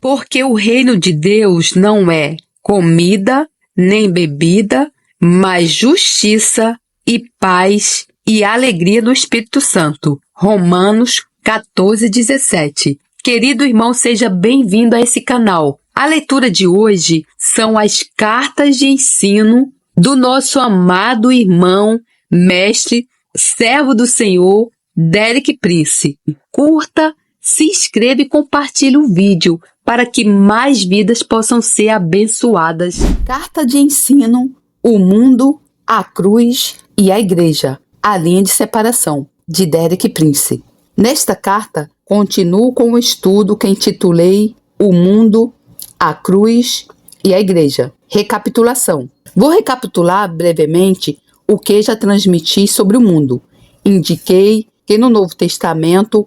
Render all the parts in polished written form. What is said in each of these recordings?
Porque o reino de Deus não é comida nem bebida, mas justiça e paz e alegria no Espírito Santo. Romanos 14:17. Querido irmão, seja bem-vindo a esse canal. A leitura de hoje são as cartas de ensino do nosso amado irmão, mestre, servo do Senhor, Derek Prince. Curta, se inscreva e compartilhe o vídeo para que mais vidas possam ser abençoadas. Carta de ensino, o mundo, a cruz e a igreja. A linha de separação, de Derek Prince. Nesta carta, continuo com o estudo que intitulei O Mundo, a Cruz e a Igreja. Recapitulação. Vou recapitular brevemente o que já transmiti sobre o mundo. Indiquei que no Novo Testamento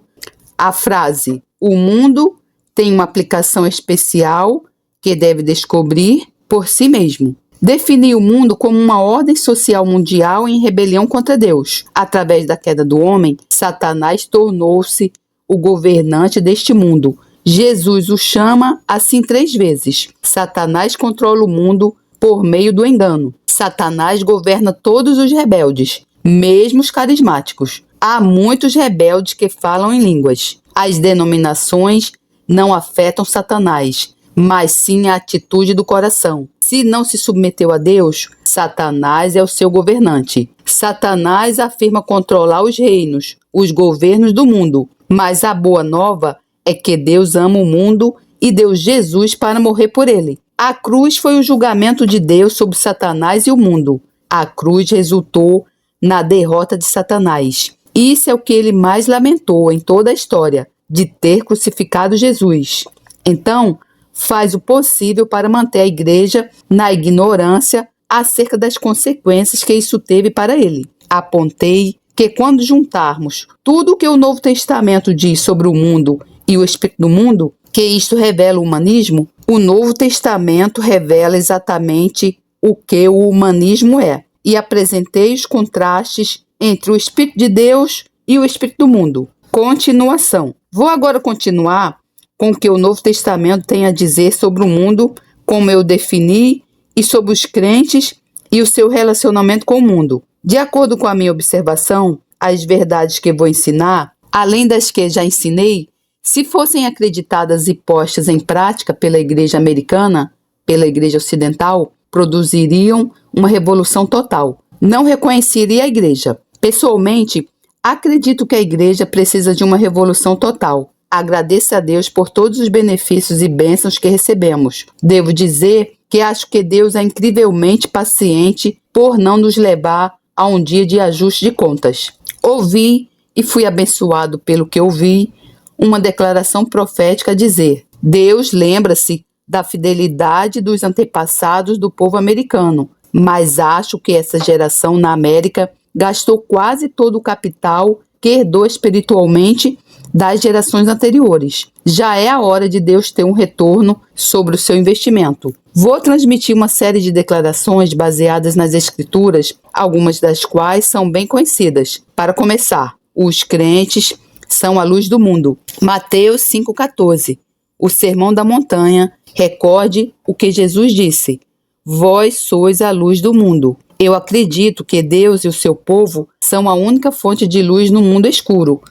a frase "o mundo" tem uma aplicação especial que deve descobrir por si mesmo. Defini o mundo como uma ordem social mundial em rebelião contra Deus. Através da queda do homem, Satanás tornou-se o governante deste mundo. Jesus o chama assim 3 vezes. Satanás controla o mundo por meio do engano. Satanás governa todos os rebeldes, mesmo os carismáticos. Há muitos rebeldes que falam em línguas. As denominações não afetam Satanás, mas sim a atitude do coração. Se não se submeteu a Deus, Satanás é o seu governante. Satanás afirma controlar os reinos, os governos do mundo, mas a boa nova é que Deus ama o mundo e deu Jesus para morrer por ele. A cruz foi o julgamento de Deus sobre Satanás e o mundo. A cruz resultou na derrota de Satanás. Isso é o que ele mais lamentou em toda a história, de ter crucificado Jesus. Então, faz o possível para manter a igreja na ignorância acerca das consequências que isso teve para ele. Apontei que quando juntarmos tudo o que o Novo Testamento diz sobre o mundo e o espírito do mundo, que isto revela o humanismo, o Novo Testamento revela exatamente o que o humanismo é. E apresentei os contrastes entre o Espírito de Deus e o Espírito do mundo. Continuação. Vou agora continuar com o que o Novo Testamento tem a dizer sobre o mundo, como eu defini, e sobre os crentes e o seu relacionamento com o mundo. De acordo com a minha observação, as verdades que vou ensinar, além das que já ensinei, se fossem acreditadas e postas em prática pela igreja americana, pela igreja ocidental, produziriam uma revolução total. Não reconheceria a igreja. Pessoalmente, acredito que a igreja precisa de uma revolução total. Agradeço a Deus por todos os benefícios e bênçãos que recebemos. Devo dizer que acho que Deus é incrivelmente paciente por não nos levar a um dia de ajuste de contas. Ouvi e fui abençoado pelo que ouvi uma declaração profética a dizer: Deus lembra-se da fidelidade dos antepassados do povo americano, mas acho que essa geração na América gastou quase todo o capital que herdou espiritualmente das gerações anteriores. Já é a hora de Deus ter um retorno sobre o seu investimento. Vou transmitir uma série de declarações baseadas nas Escrituras, algumas das quais são bem conhecidas. Para começar, os crentes são a luz do mundo. Mateus 5,14. O Sermão da Montanha. Recorde o que Jesus disse: Vós sois a luz do mundo. Eu acredito que Deus e o seu povo são a única fonte de luz no mundo escuro.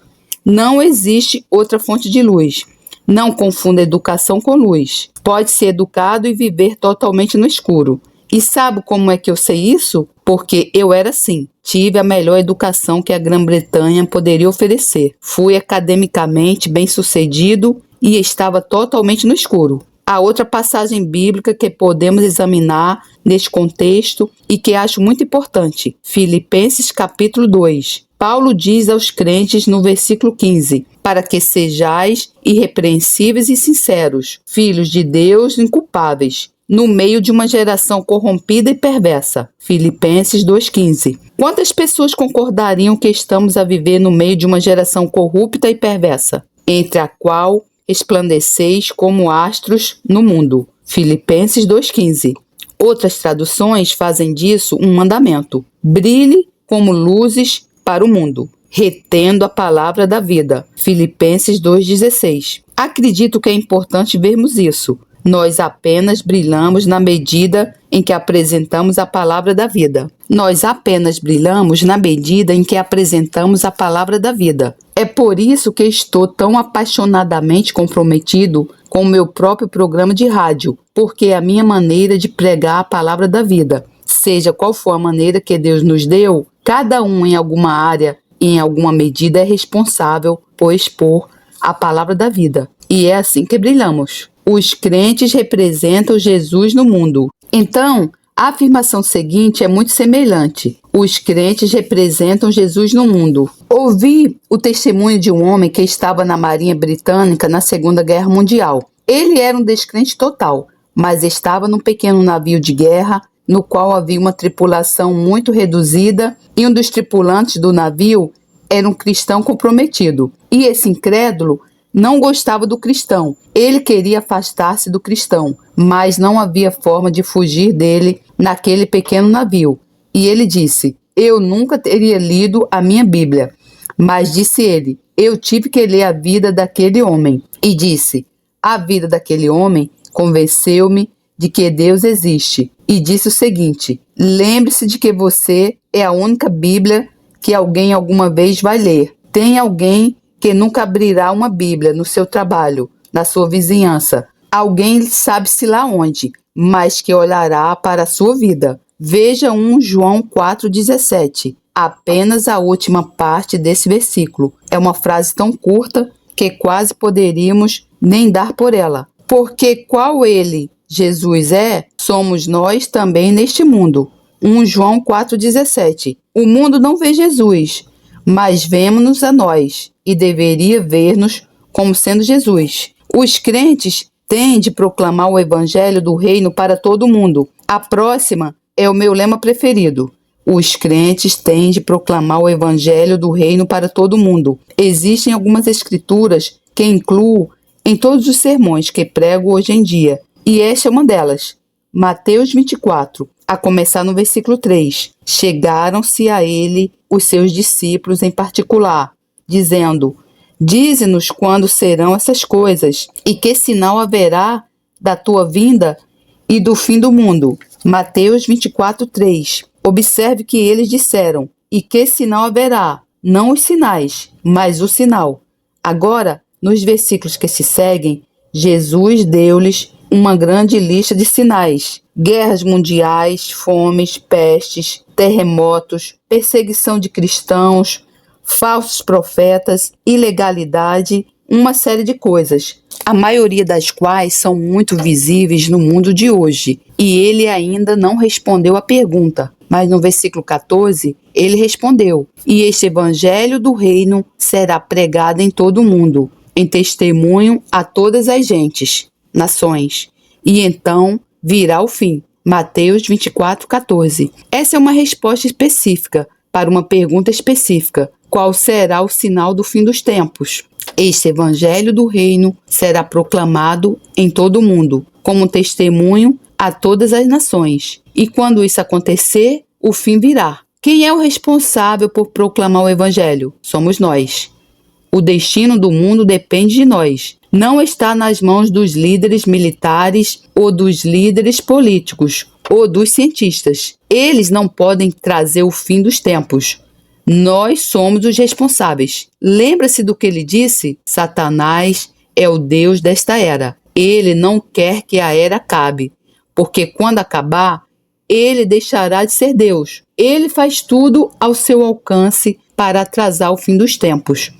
Não existe outra fonte de luz. Não confunda educação com luz. Pode ser educado e viver totalmente no escuro. E sabe como é que eu sei isso? Porque eu era assim. Tive a melhor educação que a Grã-Bretanha poderia oferecer. Fui academicamente bem-sucedido e estava totalmente no escuro. A outra passagem bíblica que podemos examinar neste contexto e que acho muito importante, Filipenses capítulo 2. Paulo diz aos crentes no versículo 15, para que sejais irrepreensíveis e sinceros, filhos de Deus inculpáveis, no meio de uma geração corrompida e perversa. Filipenses 2,15. Quantas pessoas concordariam que estamos a viver no meio de uma geração corrupta e perversa, entre a qual resplandeceis como astros no mundo? Filipenses 2,15. Outras traduções fazem disso um mandamento. Brilhe como luzes para o mundo. retendo a palavra da vida. Filipenses 2,16. Acredito que é importante vermos isso. Nós apenas brilhamos na medida em que apresentamos a palavra da vida. Nós apenas brilhamos na medida em que apresentamos a palavra da vida. É por isso que estou tão apaixonadamente comprometido com o meu próprio programa de rádio, porque é a minha maneira de pregar a palavra da vida. Seja qual for a maneira que Deus nos deu, cada um em alguma área e em alguma medida é responsável por expor a palavra da vida. E é assim que brilhamos. Os crentes representam Jesus no mundo. Então, a afirmação seguinte é muito semelhante. Os crentes representam Jesus no mundo. Ouvi o testemunho de um homem que estava na Marinha Britânica na Segunda Guerra Mundial. Ele era um descrente total, mas estava num pequeno navio de guerra no qual havia uma tripulação muito reduzida e um dos tripulantes do navio era um cristão comprometido. E esse incrédulo não gostava do cristão. Ele queria afastar-se do cristão, mas não havia forma de fugir dele naquele pequeno navio. E ele disse: eu nunca teria lido a minha Bíblia. Mas disse ele: eu tive que ler a vida daquele homem. E disse: a vida daquele homem convenceu-me de que Deus existe. E disse o seguinte: lembre-se de que você é a única Bíblia que alguém alguma vez vai ler. Tem alguém que nunca abrirá uma Bíblia no seu trabalho, na sua vizinhança. Alguém sabe-se lá onde, mas que olhará para a sua vida. Veja 1 João 4,17. Apenas a última parte desse versículo. É uma frase tão curta que quase poderíamos nem dar por ela. Porque qual ele, Jesus, é, somos nós também neste mundo. 1 João 4,17. O mundo não vê Jesus, mas vemos-nos a nós, e deveria ver-nos como sendo Jesus. Os crentes têm de proclamar o evangelho do reino para todo mundo. A próxima é o meu lema preferido. Os crentes têm de proclamar o evangelho do reino para todo mundo. Existem algumas escrituras que incluo em todos os sermões que prego hoje em dia, e esta é uma delas. Mateus 24, a começar no versículo 3. Chegaram-se a ele os seus discípulos em particular, dizendo: dize-nos quando serão essas coisas, e que sinal haverá da tua vinda e do fim do mundo. Mateus 24, 3. Observe que eles disseram: e que sinal haverá? Não os sinais, mas o sinal. Agora, nos versículos que se seguem, Jesus deu-lhes uma grande lista de sinais: guerras mundiais, fomes, pestes, terremotos, perseguição de cristãos, falsos profetas, ilegalidade, uma série de coisas, a maioria das quais são muito visíveis no mundo de hoje. E ele ainda não respondeu a pergunta, mas no versículo 14, ele respondeu: e este evangelho do reino será pregado em todo o mundo, em testemunho a todas as gentes, nações, e então virá o fim. Mateus 24, 14. Essa é uma resposta específica para uma pergunta específica: qual será o sinal do fim dos tempos? Este evangelho do reino será proclamado em todo o mundo, como testemunho a todas as nações. E quando isso acontecer, o fim virá. Quem é o responsável por proclamar o evangelho? Somos nós. O destino do mundo depende de nós. Não está nas mãos dos líderes militares ou dos líderes políticos ou dos cientistas. Eles não podem trazer o fim dos tempos. Nós somos os responsáveis. Lembra-se do que ele disse? Satanás é o Deus desta era. Ele não quer que a era acabe, porque quando acabar, ele deixará de ser Deus. Ele faz tudo ao seu alcance para atrasar o fim dos tempos.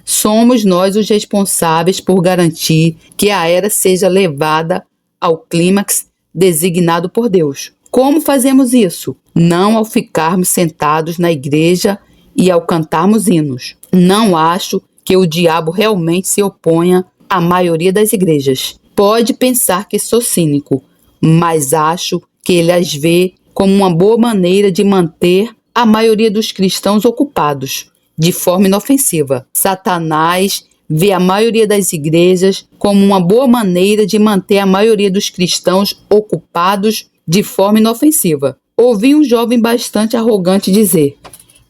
Somos nós os responsáveis por garantir que a era seja levada ao clímax designado por Deus. Como fazemos isso? Não ao ficarmos sentados na igreja e ao cantarmos hinos. Não acho que o diabo realmente se oponha à maioria das igrejas. Pode pensar que sou cínico, mas acho que ele as vê como uma boa maneira de manter a maioria dos cristãos ocupados, de forma inofensiva. Satanás vê a maioria das igrejas como uma boa maneira de manter a maioria dos cristãos ocupados de forma inofensiva. Ouvi um jovem bastante arrogante dizer: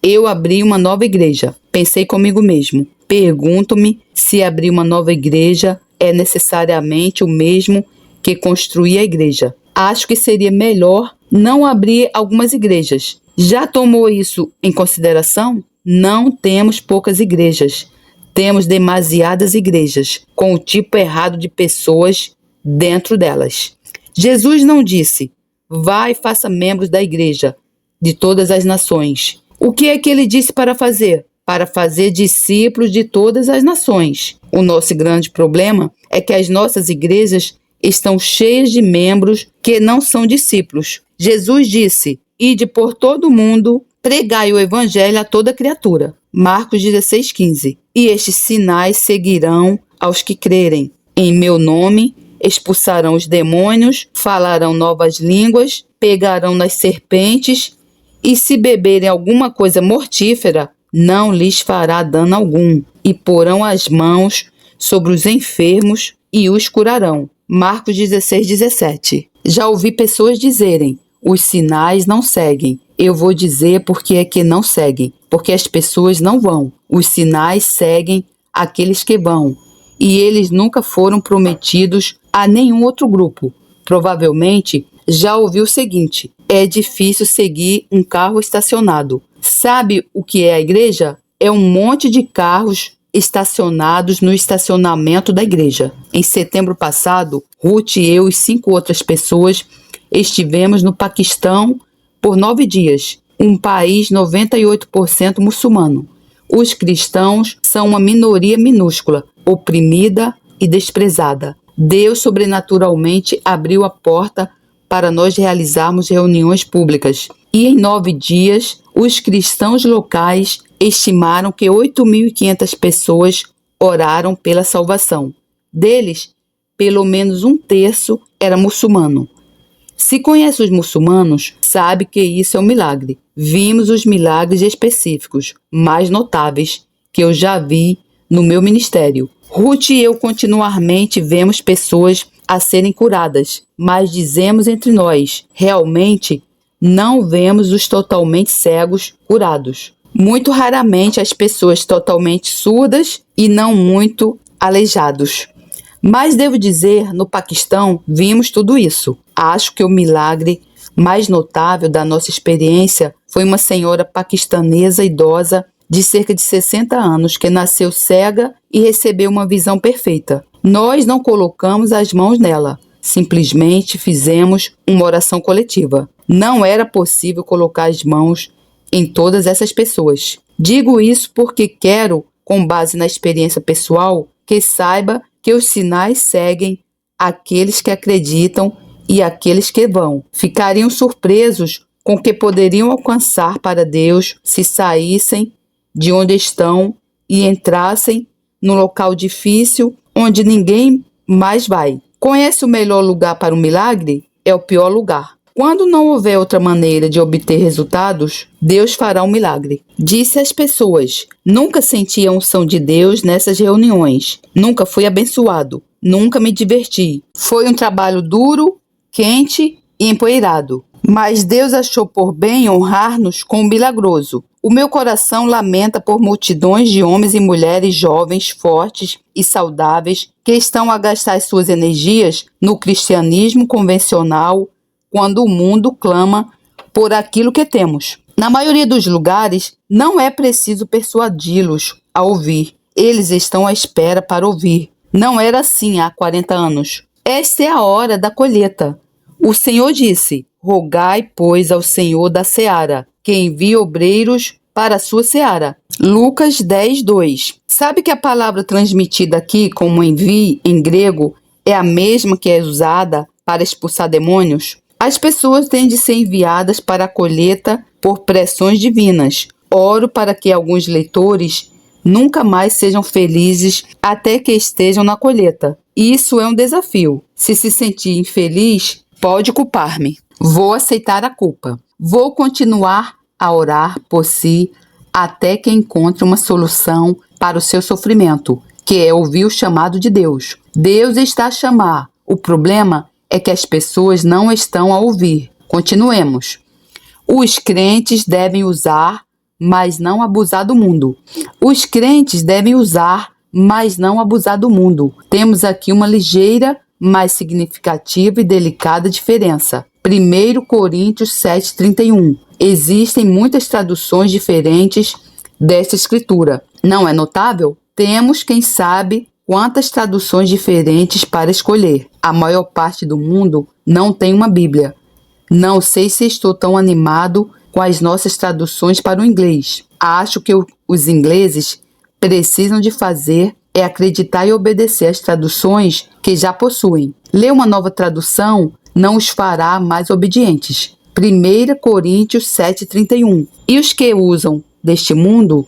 eu abri uma nova igreja. Pensei comigo mesmo. Pergunto-me se abrir uma nova igreja é necessariamente o mesmo que construir a igreja. Acho que seria melhor não abrir algumas igrejas. Já tomou isso em consideração? Não temos poucas igrejas. Temos demasiadas igrejas, com o tipo errado de pessoas dentro delas. Jesus não disse, vá e faça membros da igreja de todas as nações. O que é que ele disse para fazer? Para fazer discípulos de todas as nações. O nosso grande problema é que as nossas igrejas estão cheias de membros que não são discípulos. Jesus disse, ide por todo o mundo, pregai o evangelho a toda criatura. Marcos 16:15. E estes sinais seguirão aos que crerem. Em meu nome expulsarão os demônios, falarão novas línguas, pegarão nas serpentes, e se beberem alguma coisa mortífera, não lhes fará dano algum, e porão as mãos sobre os enfermos e os curarão. Marcos 16:17. Já ouvi pessoas dizerem, os sinais não seguem. Eu vou dizer por que é que não seguem. Porque as pessoas não vão. Os sinais seguem aqueles que vão. E eles nunca foram prometidos a nenhum outro grupo. Provavelmente já ouviu o seguinte, é difícil seguir um carro estacionado. Sabe o que é a igreja? É um monte de carros estacionados no estacionamento da igreja. Em setembro passado, Ruth e eu e 5 outras pessoas estivemos no Paquistão por 9 dias, um país 98% muçulmano. Os cristãos são uma minoria minúscula, oprimida e desprezada. Deus sobrenaturalmente abriu a porta para nós realizarmos reuniões públicas. E em 9 dias, os cristãos locais estimaram que 8.500 pessoas oraram pela salvação. Deles, pelo menos 1/3 era muçulmano. Se conhece os muçulmanos, sabe que isso é um milagre. Vimos os milagres específicos, mais notáveis, que eu já vi no meu ministério. Ruth e eu continuamente vemos pessoas a serem curadas, mas dizemos entre nós, realmente não vemos os totalmente cegos curados. Muito raramente as pessoas totalmente surdas e não muito aleijados. Mas devo dizer, no Paquistão vimos tudo isso. Acho que o milagre mais notável da nossa experiência foi uma senhora paquistanesa idosa de cerca de 60 anos que nasceu cega e recebeu uma visão perfeita. Nós não colocamos as mãos nela, simplesmente fizemos uma oração coletiva. Não era possível colocar as mãos em todas essas pessoas. Digo isso porque quero, com base na experiência pessoal, que saiba que os sinais seguem aqueles que acreditam e aqueles que vão. Ficariam surpresos com o que poderiam alcançar para Deus se saíssem de onde estão e entrassem num local difícil onde ninguém mais vai. Conhece o melhor lugar para um milagre? É o pior lugar. Quando não houver outra maneira de obter resultados, Deus fará um milagre. Disse às pessoas, nunca senti a unção de Deus nessas reuniões. Nunca fui abençoado. Nunca me diverti. Foi um trabalho duro, quente e empoeirado. Mas Deus achou por bem honrar-nos com o milagroso. O meu coração lamenta por multidões de homens e mulheres jovens, fortes e saudáveis que estão a gastar suas energias no cristianismo convencional quando o mundo clama por aquilo que temos. Na maioria dos lugares, não é preciso persuadi-los a ouvir. Eles estão à espera para ouvir. Não era assim há 40 anos. Esta é a hora da colheita. O Senhor disse, rogai, pois, ao Senhor da seara, que envie obreiros para a sua seara. Lucas 10:2. Sabe que a palavra transmitida aqui como envie, em grego, é a mesma que é usada para expulsar demônios? As pessoas têm de ser enviadas para a colheita por pressões divinas. Oro para que alguns leitores nunca mais sejam felizes até que estejam na colheita. Isso é um desafio. Se sentir infeliz, pode culpar-me. Vou aceitar a culpa. Vou continuar a orar por si até que encontre uma solução para o seu sofrimento, que é ouvir o chamado de Deus. Deus está a chamar. O problema é que as pessoas não estão a ouvir. Continuemos. Os crentes devem usar mas não abusar do mundo. Os crentes devem usar, mas não abusar do mundo. Temos aqui uma ligeira, mas significativa e delicada diferença. 1 Coríntios 7,31. Existem muitas traduções diferentes desta escritura. Não é notável? Temos, quem sabe, quantas traduções diferentes para escolher. A maior parte do mundo não tem uma Bíblia. Não sei se estou tão animado com as nossas traduções para o inglês. Acho que os ingleses precisam de fazer é acreditar e obedecer às traduções que já possuem. Ler uma nova tradução não os fará mais obedientes. 1 Coríntios 7,31. E os que usam deste mundo,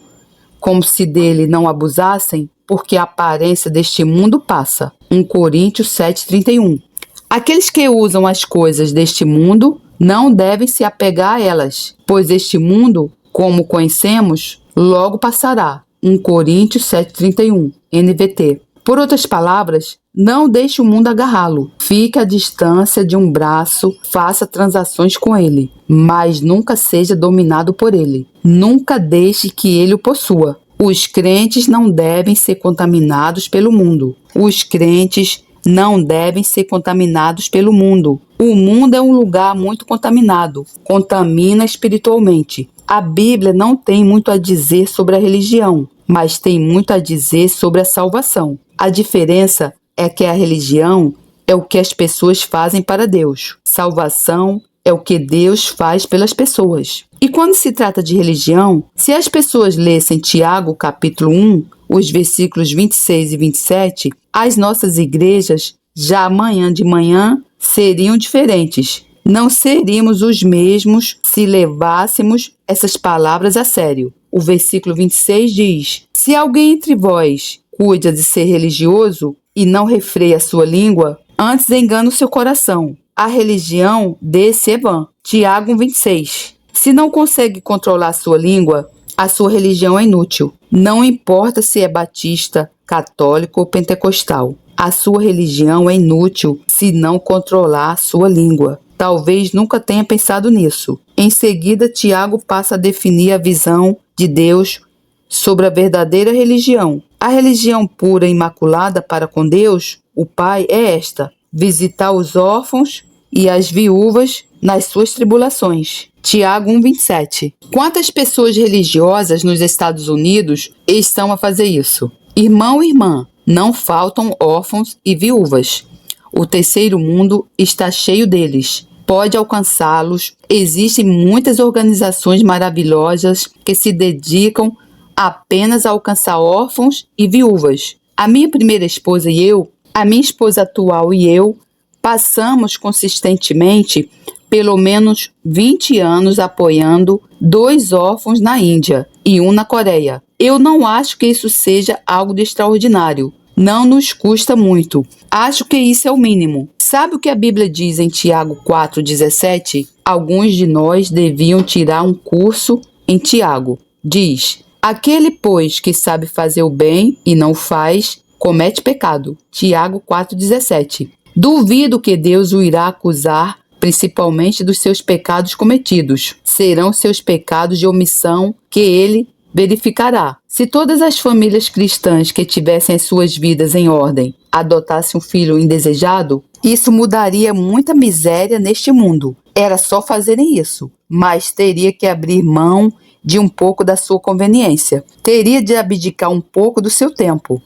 como se dele não abusassem, porque a aparência deste mundo passa. 1 Coríntios 7,31. Aqueles que usam as coisas deste mundo não devem se apegar a elas, pois este mundo, como conhecemos, logo passará. 1 Coríntios 7,31, NVT. Por outras palavras, não deixe o mundo agarrá-lo. Fique à distância de um braço, faça transações com ele, mas nunca seja dominado por ele. Nunca deixe que ele o possua. Os crentes não devem ser contaminados pelo mundo. Os crentes não devem ser contaminados pelo mundo. O mundo é um lugar muito contaminado, contamina espiritualmente. A Bíblia não tem muito a dizer sobre a religião, mas tem muito a dizer sobre a salvação. A diferença é que a religião é o que as pessoas fazem para Deus. Salvação é o que Deus faz pelas pessoas. E quando se trata de religião, se as pessoas lessem Tiago capítulo 1, os versículos 26 e 27, as nossas igrejas, já amanhã de manhã, seriam diferentes. Não seríamos os mesmos se levássemos essas palavras a sério. O versículo 26 diz: se alguém entre vós cuida de ser religioso e não refreia a sua língua, antes engana o seu coração. A religião desse é vã. Tiago 1,26. Se não consegue controlar a sua língua, a sua religião é inútil. Não importa se é batista, católico ou pentecostal. A sua religião é inútil se não controlar a sua língua. Talvez nunca tenha pensado nisso. Em seguida, Tiago passa a definir a visão de Deus sobre a verdadeira religião. A religião pura e imaculada para com Deus, o Pai, é esta: visitar os órfãos e as viúvas nas suas tribulações. Tiago 1,27. Quantas pessoas religiosas nos Estados Unidos estão a fazer isso? Irmão e irmã, não faltam órfãos e viúvas. O terceiro mundo está cheio deles. Pode alcançá-los. Existem muitas organizações maravilhosas que se dedicam apenas a alcançar órfãos e viúvas. A minha primeira esposa e eu, a minha esposa atual e eu, passamos consistentemente pelo menos 20 anos apoiando 2 órfãos na Índia e 1 na Coreia. Eu não acho que isso seja algo de extraordinário. Não nos custa muito. Acho que isso é o mínimo. Sabe o que a Bíblia diz em Tiago 4,17? Alguns de nós deviam tirar um curso em Tiago. Diz: aquele, pois, que sabe fazer o bem e não o faz, comete pecado. Tiago 4,17. Duvido que Deus o irá acusar, principalmente dos seus pecados cometidos. Serão seus pecados de omissão que ele verificará. Se todas as famílias cristãs que tivessem as suas vidas em ordem adotassem um filho indesejado, isso mudaria muita miséria neste mundo. Era só fazerem isso, mas teria que abrir mão de um pouco da sua conveniência. Teria de abdicar um pouco do seu tempo.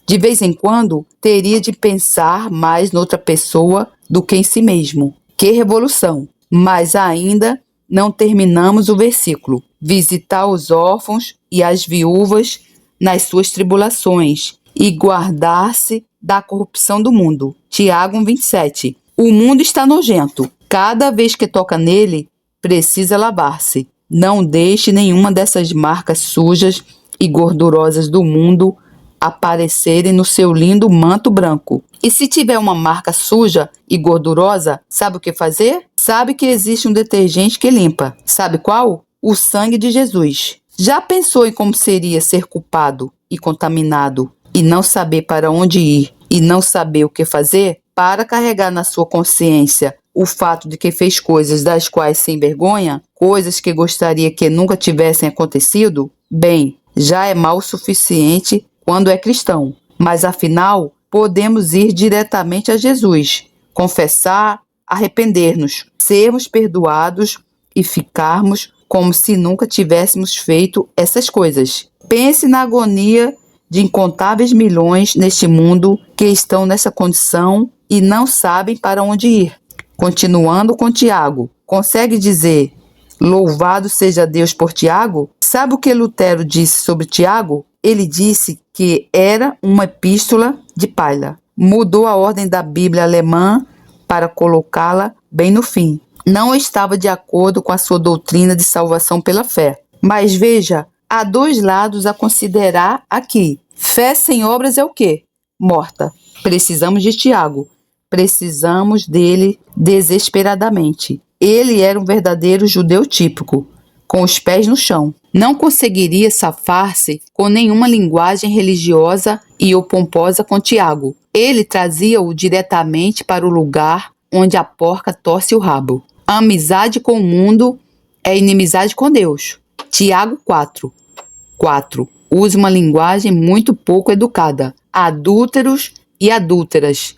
De vez em quando, teria de pensar mais noutra pessoa do que em si mesmo. Que revolução! Mas ainda não terminamos o versículo. Visitar os órfãos e as viúvas nas suas tribulações e guardar-se da corrupção do mundo. Tiago 1,27. O mundo está nojento. Cada vez que toca nele, precisa lavar-se. Não deixe nenhuma dessas marcas sujas e gordurosas do mundo aparecerem no seu lindo manto branco. E se tiver uma marca suja e gordurosa, sabe o que fazer? Sabe que existe um detergente que limpa. Sabe qual? O sangue de Jesus. Já pensou em como seria ser culpado e contaminado e não saber para onde ir e não saber o que fazer? Para carregar na sua consciência o fato de que fez coisas das quais se envergonha, coisas que gostaria que nunca tivessem acontecido? Bem, já é mal o suficiente quando é cristão. Mas afinal, podemos ir diretamente a Jesus, confessar, arrepender-nos, sermos perdoados e ficarmos como se nunca tivéssemos feito essas coisas. Pense na agonia de incontáveis milhões neste mundo que estão nessa condição e não sabem para onde ir. Continuando com Tiago, consegue dizer: louvado seja Deus por Tiago? Sabe o que Lutero disse sobre Tiago? Ele disse que era uma epístola de palha. Mudou a ordem da Bíblia alemã para colocá-la bem no fim. Não estava de acordo com a sua doutrina de salvação pela fé. Mas veja, há dois lados a considerar aqui. Fé sem obras é o quê? Morta. Precisamos de Tiago. Precisamos dele desesperadamente. Ele era um verdadeiro judeu típico, com os pés no chão. Não conseguiria safar-se com nenhuma linguagem religiosa e ou pomposa com Tiago. Ele trazia-o diretamente para o lugar onde a porca torce o rabo. A amizade com o mundo é inimizade com Deus. Tiago 4. Usa uma linguagem muito pouco educada. Adúlteros e adúlteras.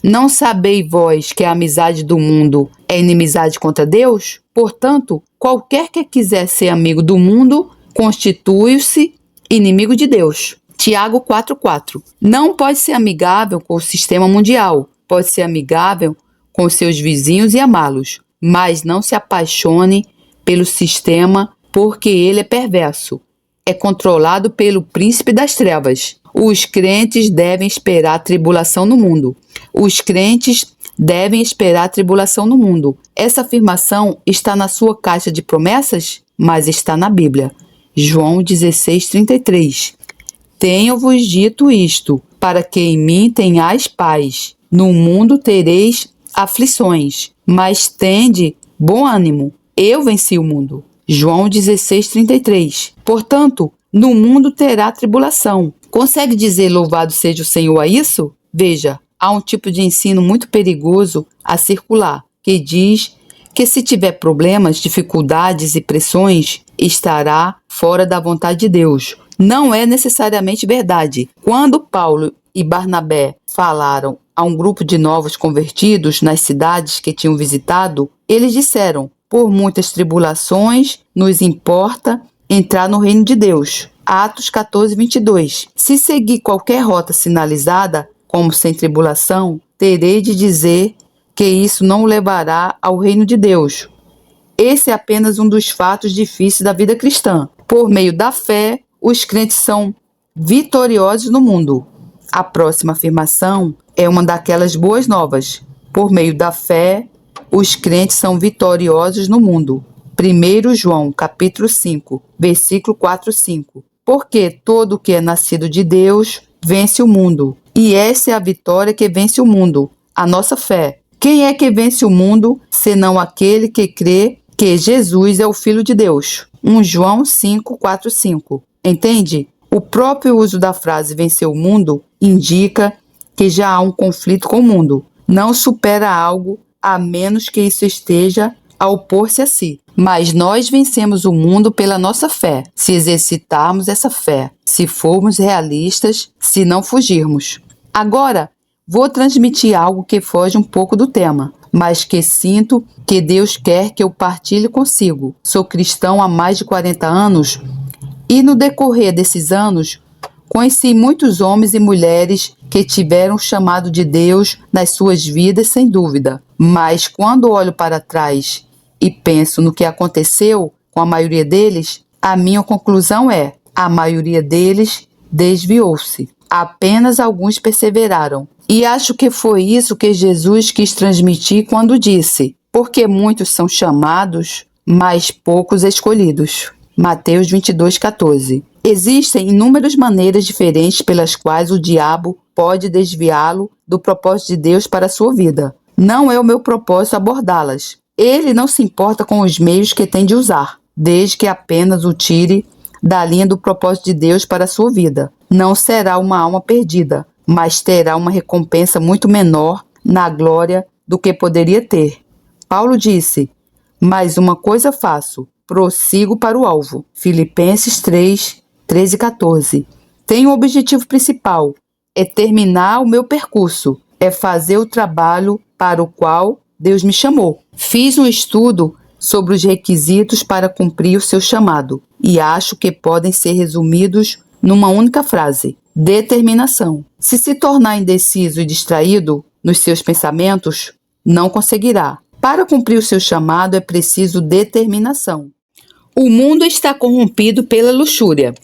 Não sabeis vós que a amizade do mundo é inimizade contra Deus? Portanto, qualquer que quiser ser amigo do mundo, constitui-se inimigo de Deus. Tiago 4. Não pode ser amigável com o sistema mundial. Pode ser amigável com seus vizinhos e amá-los. Mas não se apaixone pelo sistema, porque ele é perverso. É controlado pelo príncipe das trevas. Os crentes devem esperar tribulação no mundo. Os crentes devem esperar tribulação no mundo. Essa afirmação está na sua caixa de promessas, mas está na Bíblia. João 16:33. Tenho-vos dito isto, para que em mim tenhais paz. No mundo tereis aflições, mas tende bom ânimo. Eu venci o mundo. João 16:33. Portanto, no mundo terá tribulação. Consegue dizer louvado seja o Senhor a isso? Veja, há um tipo de ensino muito perigoso a circular, que diz que se tiver problemas, dificuldades e pressões, estará fora da vontade de Deus. Não é necessariamente verdade. Quando Paulo e Barnabé falaram a um grupo de novos convertidos nas cidades que tinham visitado, eles disseram: por muitas tribulações nos importa entrar no reino de Deus. Atos 14:22. Se seguir qualquer rota sinalizada, como sem tribulação, terei de dizer que isso não o levará ao reino de Deus. Esse é apenas um dos fatos difíceis da vida cristã. Por meio da fé, os crentes são vitoriosos no mundo. A próxima afirmação é uma daquelas boas novas. Por meio da fé, os crentes são vitoriosos no mundo. 1 João, capítulo 5, versículo 4-5. Porque todo o que é nascido de Deus vence o mundo. E essa é a vitória que vence o mundo, a nossa fé. Quem é que vence o mundo, senão aquele que crê que Jesus é o Filho de Deus? 1 João 5:4-5. Entende? O próprio uso da frase vencer o mundo indica que já há um conflito com o mundo. Não supera algo a menos que isso esteja a opor-se a si. Mas nós vencemos o mundo pela nossa fé, se exercitarmos essa fé, se formos realistas, se não fugirmos. Agora, vou transmitir algo que foge um pouco do tema, mas que sinto que Deus quer que eu partilhe consigo. Sou cristão há mais de 40 anos e no decorrer desses anos, conheci muitos homens e mulheres que tiveram o chamado de Deus nas suas vidas, sem dúvida. Mas quando olho para trás e penso no que aconteceu com a maioria deles, a minha conclusão é: a maioria deles desviou-se. Apenas alguns perseveraram. E acho que foi isso que Jesus quis transmitir quando disse: porque muitos são chamados, mas poucos escolhidos. Mateus 22:14. Existem inúmeras maneiras diferentes pelas quais o diabo pode desviá-lo do propósito de Deus para a sua vida. Não é o meu propósito abordá-las. Ele não se importa com os meios que tem de usar, desde que apenas o tire da linha do propósito de Deus para a sua vida. Não será uma alma perdida, mas terá uma recompensa muito menor na glória do que poderia ter. Paulo disse: Mas uma coisa faço, prossigo para o alvo. Filipenses 3, 13 e 14. Tenho um objetivo principal, é terminar o meu percurso, é fazer o trabalho para o qual Deus me chamou. Fiz um estudo sobre os requisitos para cumprir o seu chamado e acho que podem ser resumidos numa única frase: determinação. Se tornar indeciso e distraído nos seus pensamentos, não conseguirá. Para cumprir o seu chamado é preciso determinação. O mundo está corrompido pela luxúria.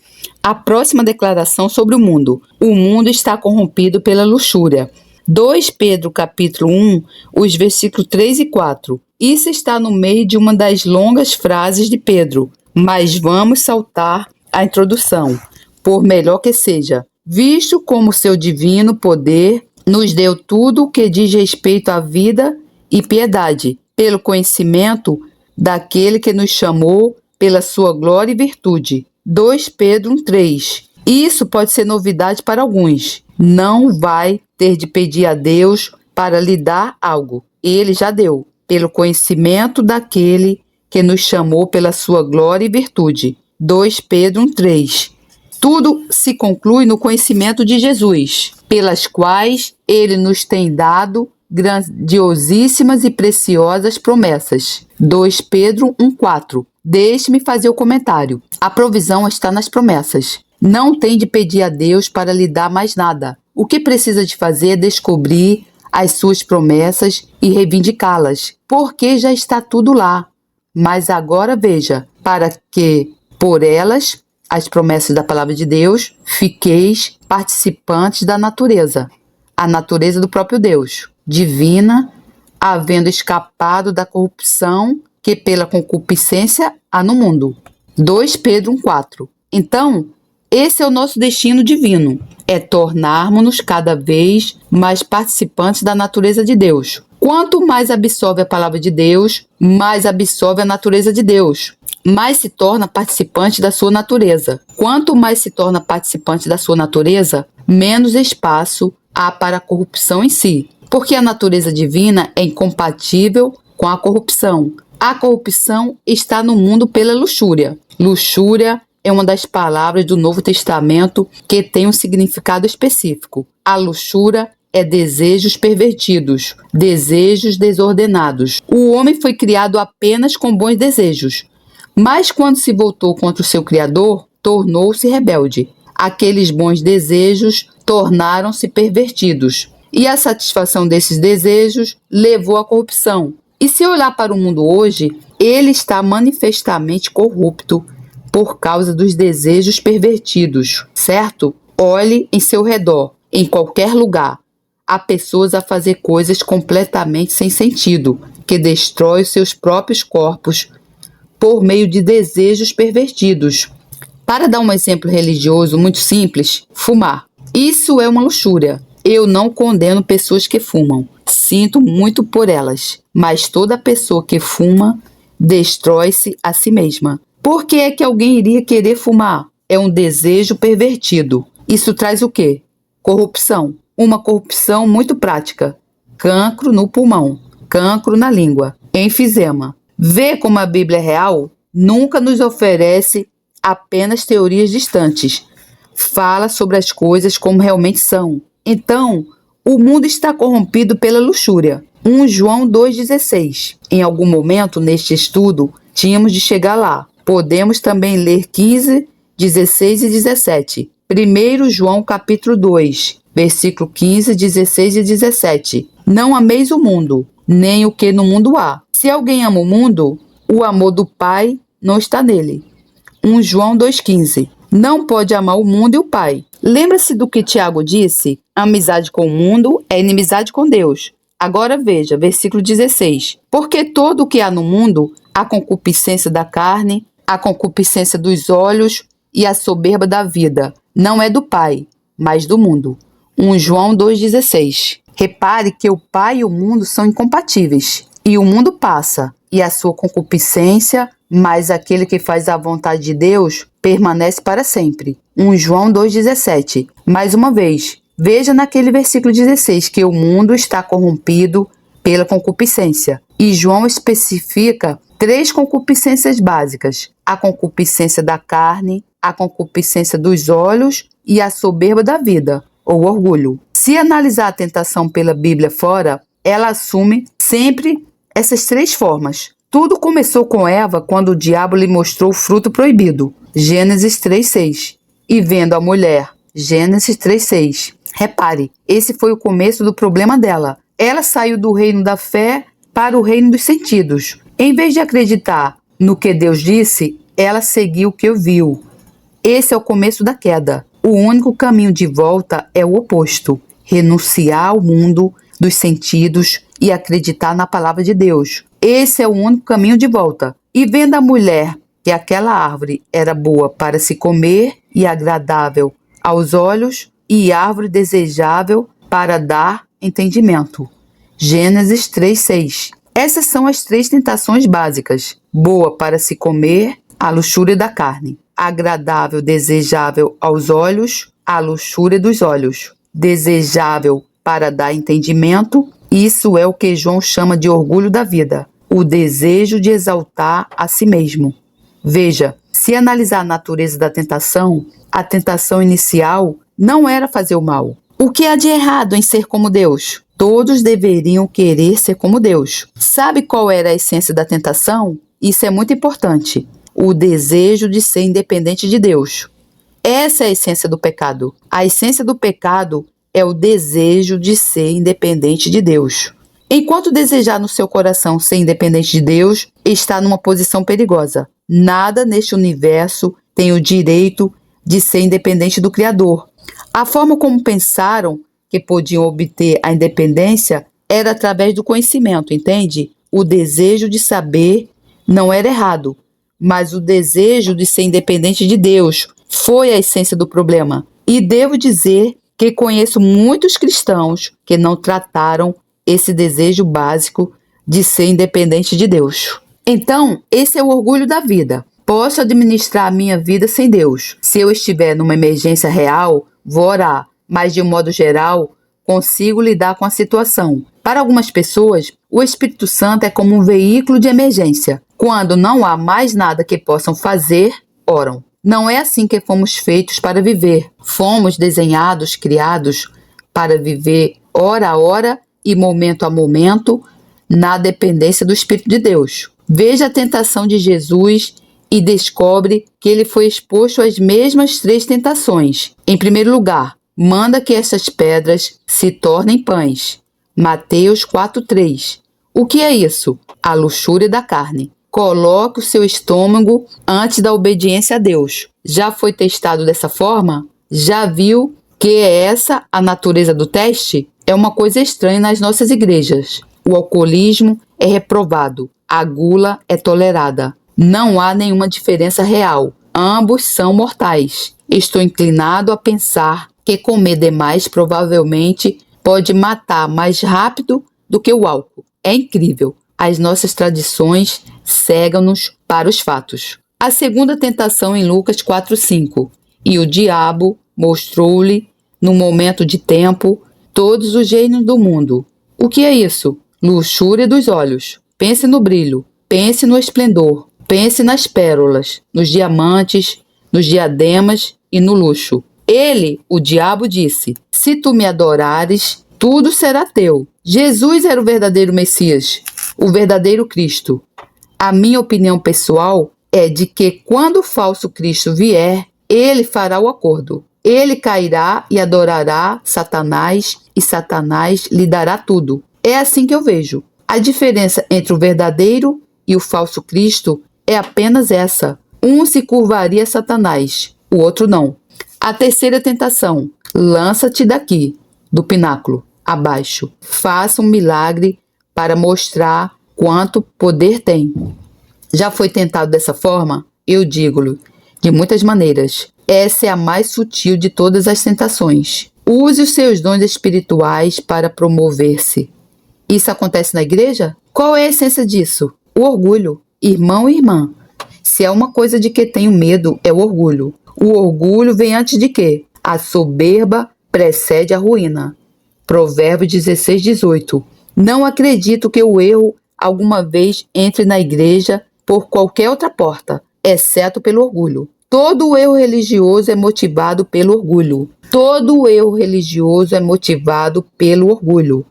A próxima declaração sobre o mundo. O mundo está corrompido pela luxúria. 2 Pedro capítulo 1, os versículos 3 e 4. Isso está no meio de uma das longas frases de Pedro, mas vamos saltar a introdução, por melhor que seja. Visto como seu divino poder nos deu tudo o que diz respeito à vida e piedade, pelo conhecimento daquele que nos chamou pela sua glória e virtude. 2 Pedro 1,3. Isso pode ser novidade para alguns. Não vai ter de pedir a Deus para lhe dar algo. Ele já deu, pelo conhecimento daquele que nos chamou pela sua glória e virtude. 2 Pedro 1,3. Tudo se conclui no conhecimento de Jesus, pelas quais ele nos tem dado grandiosíssimas e preciosas promessas. 2 Pedro 1,4. Deixe-me fazer o comentário. A provisão está nas promessas. Não tem de pedir a Deus para lhe dar mais nada. O que precisa de fazer é descobrir as suas promessas e reivindicá-las, porque já está tudo lá. Mas agora veja, para que, por elas, as promessas da palavra de Deus, fiqueis participantes da natureza, a natureza do próprio Deus, divina, havendo escapado da corrupção que pela concupiscência há no mundo. 2 Pedro 1,4. Então, esse é o nosso destino divino, é tornarmos-nos cada vez mais participantes da natureza de Deus. Quanto mais absorve a palavra de Deus, mais absorve a natureza de Deus, mais se torna participante da sua natureza. Quanto mais se torna participante da sua natureza, menos espaço há para a corrupção em si, porque a natureza divina é incompatível com a corrupção. A corrupção está no mundo pela luxúria. Luxúria é uma das palavras do Novo Testamento que tem um significado específico. A luxúria é desejos pervertidos, desejos desordenados. O homem foi criado apenas com bons desejos, mas quando se voltou contra o seu Criador, tornou-se rebelde. Aqueles bons desejos tornaram-se pervertidos, e a satisfação desses desejos levou à corrupção. E se olhar para o mundo hoje, ele está manifestamente corrupto por causa dos desejos pervertidos, certo? Olhe em seu redor, em qualquer lugar. Há pessoas a fazer coisas completamente sem sentido, que destroem os seus próprios corpos por meio de desejos pervertidos. Para dar um exemplo religioso muito simples, fumar. Isso é uma luxúria. Eu não condeno pessoas que fumam. Sinto muito por elas. Mas toda pessoa que fuma destrói-se a si mesma. Por que é que alguém iria querer fumar? É um desejo pervertido. Isso traz o quê? Corrupção. Uma corrupção muito prática. Cancro no pulmão. Cancro na língua. Enfisema. Vê como a Bíblia é real? Nunca nos oferece apenas teorias distantes. Fala sobre as coisas como realmente são. Então, o mundo está corrompido pela luxúria. 1 João 2,16. Em algum momento neste estudo, tínhamos de chegar lá. Podemos também ler 15, 16 e 17. 1 João capítulo 2, versículo 15, 16 e 17. Não ameis o mundo, nem o que no mundo há. Se alguém ama o mundo, o amor do Pai não está nele. 1 João 2,15. Não pode amar o mundo e o Pai. Lembra-se do que Tiago disse? Amizade com o mundo é inimizade com Deus. Agora veja, versículo 16. Porque todo o que há no mundo, a concupiscência da carne, a concupiscência dos olhos e a soberba da vida, não é do Pai, mas do mundo. 1 João 2,16. Repare que o Pai e o mundo são incompatíveis. E o mundo passa, e a sua concupiscência, mas aquele que faz a vontade de Deus permanece para sempre. 1 João 2,17. Mais uma vez, veja naquele versículo 16 que o mundo está corrompido pela concupiscência. E João especifica 3 concupiscências básicas: a concupiscência da carne, a concupiscência dos olhos e a soberba da vida, ou orgulho. Se analisar a tentação pela Bíblia fora, ela assume sempre essas 3 formas. Tudo começou com Eva quando o diabo lhe mostrou o fruto proibido, Gênesis 3:6, e vendo a mulher, Gênesis 3:6. Repare, esse foi o começo do problema dela. Ela saiu do reino da fé para o reino dos sentidos. Em vez de acreditar no que Deus disse, ela seguiu o que viu. Esse é o começo da queda. O único caminho de volta é o oposto: renunciar ao mundo dos sentidos e acreditar na palavra de Deus. Esse é o único caminho de volta. E vendo a mulher que aquela árvore era boa para se comer e agradável aos olhos, e árvore desejável para dar entendimento. Gênesis 3:6. Essas são as 3 tentações básicas: boa para se comer, a luxúria da carne; agradável, desejável aos olhos, a luxúria dos olhos; desejável para dar entendimento. Isso é o que João chama de orgulho da vida, o desejo de exaltar a si mesmo. Veja, se analisar a natureza da tentação, a tentação inicial não era fazer o mal. O que há de errado em ser como Deus? Todos deveriam querer ser como Deus. Sabe qual era a essência da tentação? Isso é muito importante: o desejo de ser independente de Deus. Essa é a essência do pecado. A essência do pecado é o desejo de ser independente de Deus. Enquanto desejar no seu coração ser independente de Deus, está numa posição perigosa. Nada neste universo tem o direito de ser independente do Criador. A forma como pensaram que podiam obter a independência era através do conhecimento, entende? O desejo de saber não era errado, mas o desejo de ser independente de Deus foi a essência do problema. E devo dizer que conheço muitos cristãos que não trataram esse desejo básico de ser independente de Deus. Então, esse é o orgulho da vida. Posso administrar a minha vida sem Deus. Se eu estiver numa emergência real, vou orar, mas de um modo geral, consigo lidar com a situação. Para algumas pessoas, o Espírito Santo é como um veículo de emergência. Quando não há mais nada que possam fazer, oram. Não é assim que fomos feitos para viver. Fomos desenhados, criados para viver hora a hora e momento a momento na dependência do Espírito de Deus. Veja a tentação de Jesus e descobre que ele foi exposto às mesmas 3 tentações. Em primeiro lugar, manda que essas pedras se tornem pães. Mateus 4:3. O que é isso? A luxúria da carne. Coloque o seu estômago antes da obediência a Deus. Já foi testado dessa forma? Já viu que é essa a natureza do teste? É uma coisa estranha nas nossas igrejas. O alcoolismo é reprovado. A gula é tolerada. Não há nenhuma diferença real. Ambos são mortais. Estou inclinado a pensar que comer demais provavelmente pode matar mais rápido do que o álcool. É incrível. As nossas tradições cegam-nos para os fatos. A segunda tentação em Lucas 4:5. E o diabo mostrou-lhe, no momento de tempo, todos os reinos do mundo. O que é isso? Luxúria dos olhos. Pense no brilho, pense no esplendor, pense nas pérolas, nos diamantes, nos diademas e no luxo. Ele, o diabo, disse: se tu me adorares, tudo será teu. Jesus era o verdadeiro Messias, o verdadeiro Cristo. A minha opinião pessoal é de que quando o falso Cristo vier, ele fará o acordo. Ele cairá e adorará Satanás, e Satanás lhe dará tudo. É assim que eu vejo. A diferença entre o verdadeiro e o falso Cristo é apenas essa. Um se curvaria a Satanás, o outro não. A terceira tentação: lança-te daqui, do pináculo, abaixo. Faça um milagre para mostrar quanto poder tem. Já foi tentado dessa forma? Eu digo-lhe, de muitas maneiras. Essa é a mais sutil de todas as tentações. Use os seus dons espirituais para promover-se. Isso acontece na igreja? Qual é a essência disso? O orgulho. Irmão e irmã, se é uma coisa de que tenho medo, é o orgulho. O orgulho vem antes de quê? A soberba precede a ruína. Provérbios 16:18. Não acredito que o erro alguma vez entre na igreja por qualquer outra porta, exceto pelo orgulho. Todo erro religioso é motivado pelo orgulho. Todo erro religioso é motivado pelo orgulho.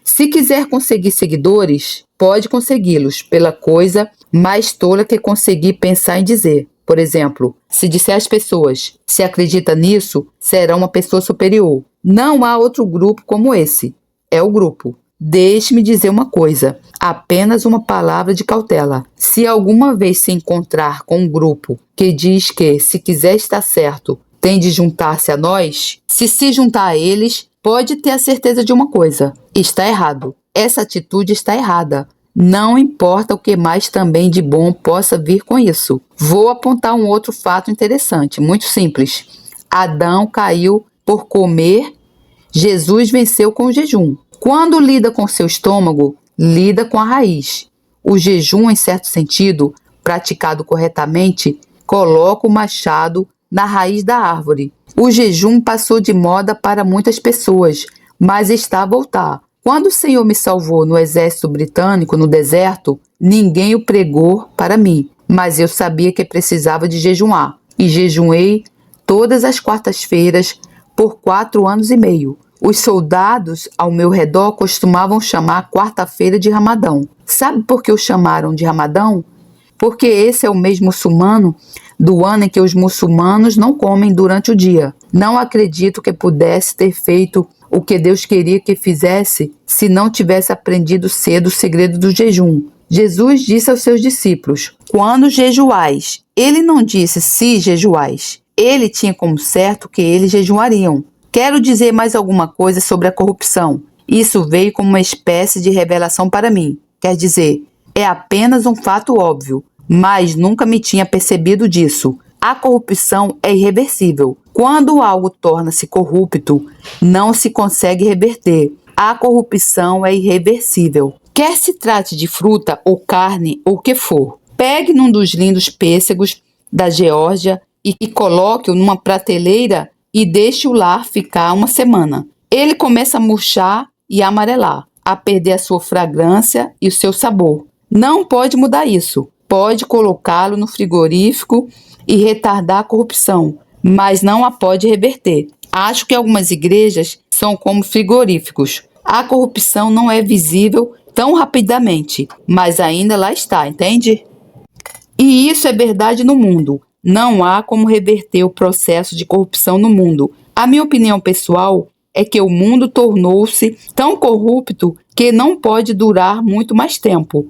Se quiser conseguir seguidores, pode consegui-los pela coisa mais tola que conseguir pensar em dizer. Por exemplo, se disser às pessoas, se acredita nisso, será uma pessoa superior. Não há outro grupo como esse. É o grupo. Deixe-me dizer uma coisa, apenas uma palavra de cautela. Se alguma vez se encontrar com um grupo que diz que, se quiser estar certo, tem de juntar-se a nós, se juntar a eles, pode ter a certeza de uma coisa: está errado. Essa atitude está errada. Não importa o que mais também de bom possa vir com isso. Vou apontar um outro fato interessante, muito simples. Adão caiu por comer, Jesus venceu com o jejum. Quando lida com seu estômago, lida com a raiz. O jejum, em certo sentido, praticado corretamente, coloca o machado na raiz da árvore. O jejum passou de moda para muitas pessoas, mas está a voltar. Quando o Senhor me salvou no exército britânico, no deserto, ninguém o pregou para mim, mas eu sabia que precisava de jejuar. E jejuei todas as quartas-feiras por 4 anos e meio. Os soldados ao meu redor costumavam chamar quarta-feira de Ramadão. Sabe por que o chamaram de Ramadão? Porque esse é o mês muçulmano do ano em que os muçulmanos não comem durante o dia. Não acredito que pudesse ter feito o que Deus queria que fizesse se não tivesse aprendido cedo o segredo do jejum. Jesus disse aos seus discípulos: quando jejuais. Ele não disse se jejuais. Ele tinha como certo que eles jejuariam. Quero dizer mais alguma coisa sobre a corrupção. Isso veio como uma espécie de revelação para mim. Quer dizer, é apenas um fato óbvio, mas nunca me tinha percebido disso. A corrupção é irreversível. Quando algo torna-se corrupto, não se consegue reverter. A corrupção é irreversível. Quer se trate de fruta ou carne ou o que for. Pegue num dos lindos pêssegos da Geórgia e coloque-o numa prateleira e deixe-o lá ficar uma semana. Ele começa a murchar e a amarelar, a perder a sua fragrância e o seu sabor. Não pode mudar isso. Pode colocá-lo no frigorífico e retardar a corrupção, mas não a pode reverter. Acho que algumas igrejas são como frigoríficos. A corrupção não é visível tão rapidamente, mas ainda lá está, entende? E isso é verdade no mundo. Não há como reverter o processo de corrupção no mundo. A minha opinião pessoal é que o mundo tornou-se tão corrupto que não pode durar muito mais tempo.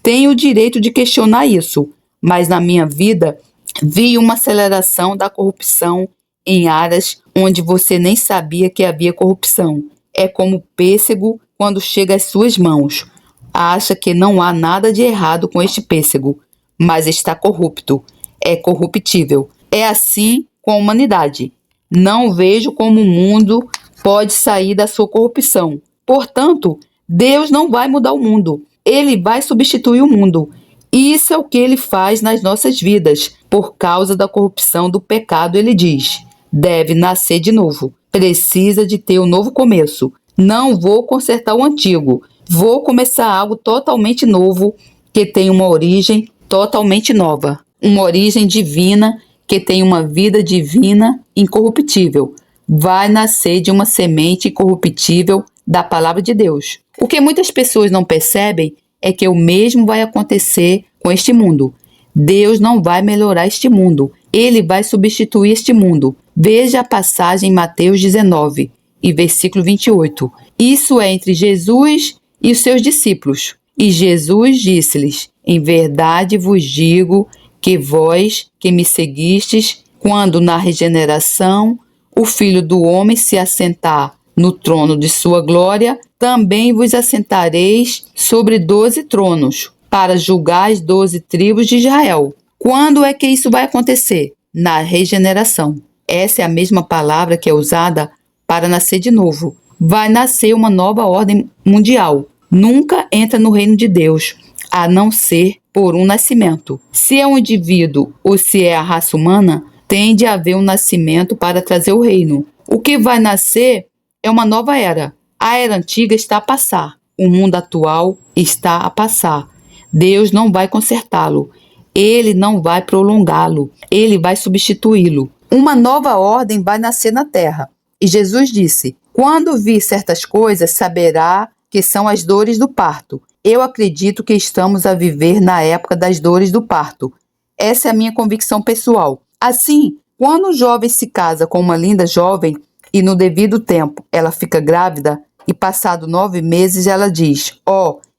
Tenho o direito de questionar isso, mas na minha vida vi uma aceleração da corrupção em áreas onde você nem sabia que havia corrupção. É como pêssego quando chega às suas mãos. Acha que não há nada de errado com este pêssego, mas está corrupto. É corruptível. É assim com a humanidade. Não vejo como o mundo pode sair da sua corrupção. Portanto, Deus não vai mudar o mundo. Ele vai substituir o mundo. Isso é o que ele faz nas nossas vidas. Por causa da corrupção do pecado, ele diz: deve nascer de novo. Precisa de ter um novo começo. Não vou consertar o antigo. Vou começar algo totalmente novo, que tem uma origem totalmente nova. Uma origem divina, que tem uma vida divina incorruptível. Vai nascer de uma semente incorruptível da palavra de Deus. O que muitas pessoas não percebem é que o mesmo vai acontecer com este mundo. Deus não vai melhorar este mundo. Ele vai substituir este mundo. Veja a passagem em Mateus 19 e versículo 28. Isso é entre Jesus e os seus discípulos. E Jesus disse-lhes: em verdade vos digo que vós que me seguistes, quando na regeneração o Filho do Homem se assentar no trono de sua glória, também vos assentareis sobre 12 tronos, para julgar as 12 tribos de Israel. Quando é que isso vai acontecer? Na regeneração. Essa é a mesma palavra que é usada para nascer de novo. Vai nascer uma nova ordem mundial. Nunca entra no reino de Deus, a não ser por um nascimento. Se é um indivíduo ou se é a raça humana, tem de haver um nascimento para trazer o reino. O que vai nascer é uma nova era. A era antiga está a passar. O mundo atual está a passar. Deus não vai consertá-lo. Ele não vai prolongá-lo. Ele vai substituí-lo. Uma nova ordem vai nascer na terra. E Jesus disse: quando vir certas coisas, saberá que são as dores do parto. Eu acredito que estamos a viver na época das dores do parto. Essa é a minha convicção pessoal. Assim, quando um jovem se casa com uma linda jovem e no devido tempo ela fica grávida e passado 9 meses ela diz: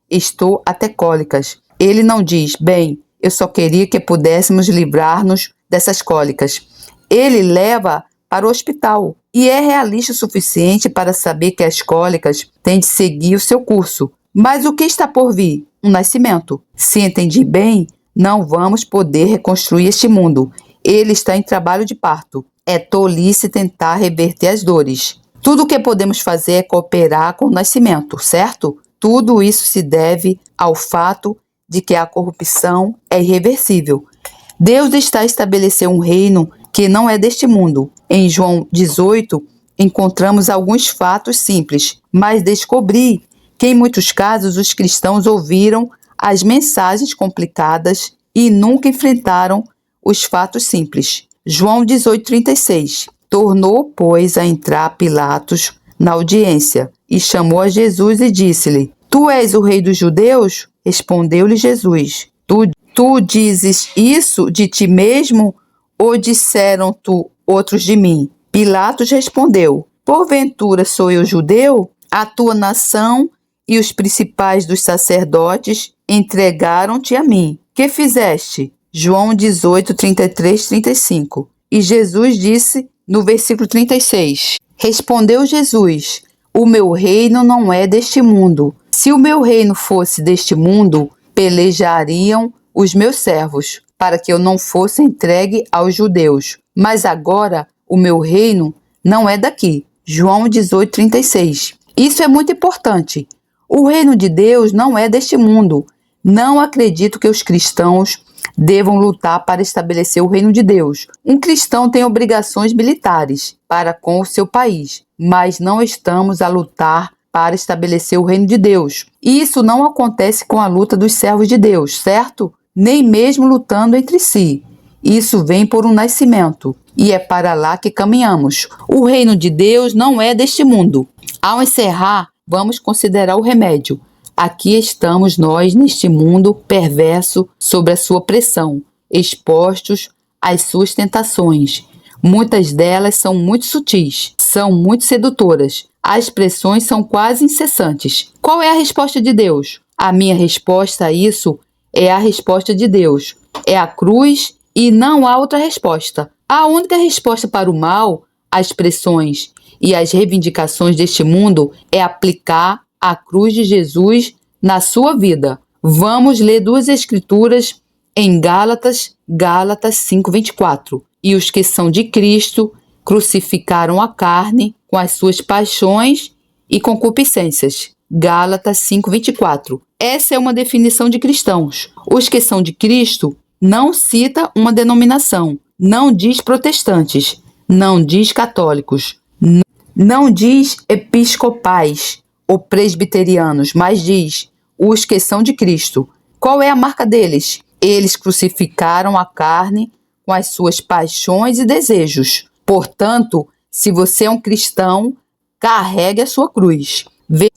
estou até cólicas. Ele não diz: bem, eu só queria que pudéssemos livrar-nos dessas cólicas. Ele leva para o hospital e é realista o suficiente para saber que as cólicas têm de seguir o seu curso. Mas o que está por vir? Um nascimento. Se entendi bem, não vamos poder reconstruir este mundo. Ele está em trabalho de parto. É tolice tentar reverter as dores. Tudo o que podemos fazer é cooperar com o nascimento, certo? Tudo isso se deve ao fato de que a corrupção é irreversível. Deus está a estabelecer um reino que não é deste mundo. Em João 18, encontramos alguns fatos simples, mas descobri que em muitos casos os cristãos ouviram as mensagens complicadas e nunca enfrentaram os fatos simples. João 18:36. Tornou, pois, a entrar Pilatos na audiência e chamou a Jesus e disse-lhe: Tu és o rei dos judeus? Respondeu-lhe Jesus: Tu dizes isso de ti mesmo ou disseram-tu outros de mim? Pilatos respondeu: Porventura sou eu judeu? A tua nação e os principais dos sacerdotes entregaram-te a mim. Que fizeste? João 18, 33, 35. E Jesus disse no versículo 36. Respondeu Jesus: O meu reino não é deste mundo. Se o meu reino fosse deste mundo, pelejariam os meus servos, para que eu não fosse entregue aos judeus. Mas agora o meu reino não é daqui. João 18, 36. Isso é muito importante. O reino de Deus não é deste mundo. Não acredito que os cristãos devam lutar para estabelecer o reino de Deus. Um cristão tem obrigações militares para com o seu país, mas não estamos a lutar para estabelecer o reino de Deus. Isso não acontece com a luta dos servos de Deus, certo? Nem mesmo lutando entre si. Isso vem por um nascimento, e é para lá que caminhamos. O reino de Deus não é deste mundo. Ao encerrar, vamos considerar o remédio. Aqui estamos nós neste mundo perverso sob a sua pressão, expostos às suas tentações. Muitas delas são muito sutis, são muito sedutoras. As pressões são quase incessantes. Qual é a resposta de Deus? A minha resposta a isso é a resposta de Deus. É a cruz e não há outra resposta. A única resposta para o mal, as pressões e as reivindicações deste mundo é aplicar a cruz de Jesus na sua vida. Vamos ler 2 escrituras em Gálatas 5:24. E os que são de Cristo crucificaram a carne com as suas paixões e concupiscências. Gálatas 5:24. Essa é uma definição de cristãos. Os que são de Cristo não cita uma denominação, não diz protestantes, não diz católicos, não diz episcopais ou presbiterianos, mas diz os que são de Cristo. Qual é a marca deles? Eles crucificaram a carne com as suas paixões e desejos. Portanto, se você é um cristão, carregue a sua cruz.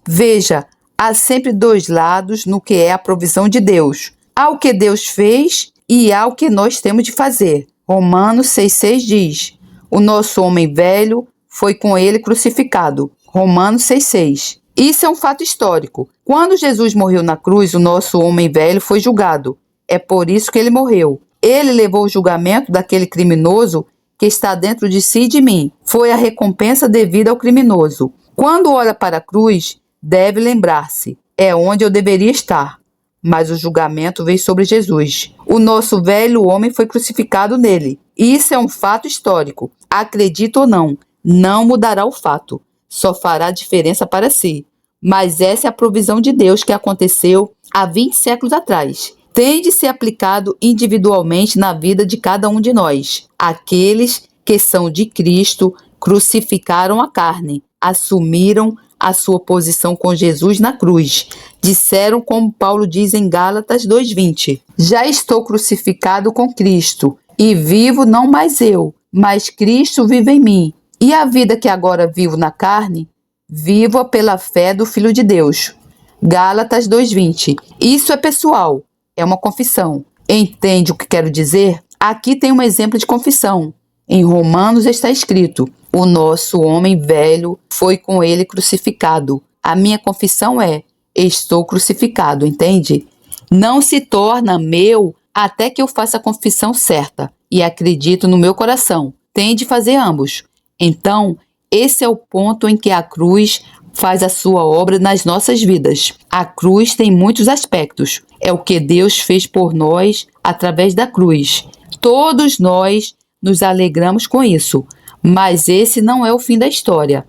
Veja, há sempre 2 lados no que é a provisão de Deus. Há o que Deus fez e há o que nós temos de fazer. Romanos 6,6 diz: o nosso homem velho foi com ele crucificado. Romanos 6,6. Isso é um fato histórico. Quando Jesus morreu na cruz, o nosso homem velho foi julgado. É por isso que ele morreu. Ele levou o julgamento daquele criminoso que está dentro de si e de mim. Foi a recompensa devida ao criminoso. Quando olha para a cruz, deve lembrar-se: é onde eu deveria estar. Mas o julgamento veio sobre Jesus. O nosso velho homem foi crucificado nele. Isso é um fato histórico. Acredite ou não, não mudará o fato. Só fará diferença para si. Mas essa é a provisão de Deus que aconteceu há 20 séculos atrás. Tem de ser aplicado individualmente na vida de cada um de nós. Aqueles que são de Cristo crucificaram a carne, assumiram a sua posição com Jesus na cruz. Disseram, como Paulo diz em Gálatas 2:20: já estou crucificado com Cristo, e vivo não mais eu, mas Cristo vive em mim. E a vida que agora vivo na carne, vivo-a pela fé do Filho de Deus. Gálatas 2:20. Isso é pessoal, é uma confissão. Entende o que quero dizer? Aqui tem um exemplo de confissão. Em Romanos está escrito: o nosso homem velho foi com ele crucificado. A minha confissão é: estou crucificado, entende? Não se torna meu até que eu faça a confissão certa e acredito no meu coração. Tem de fazer ambos. Então, esse é o ponto em que a cruz faz a sua obra nas nossas vidas. A cruz tem muitos aspectos. É o que Deus fez por nós através da cruz. Todos nós nos alegramos com isso, mas esse não é o fim da história.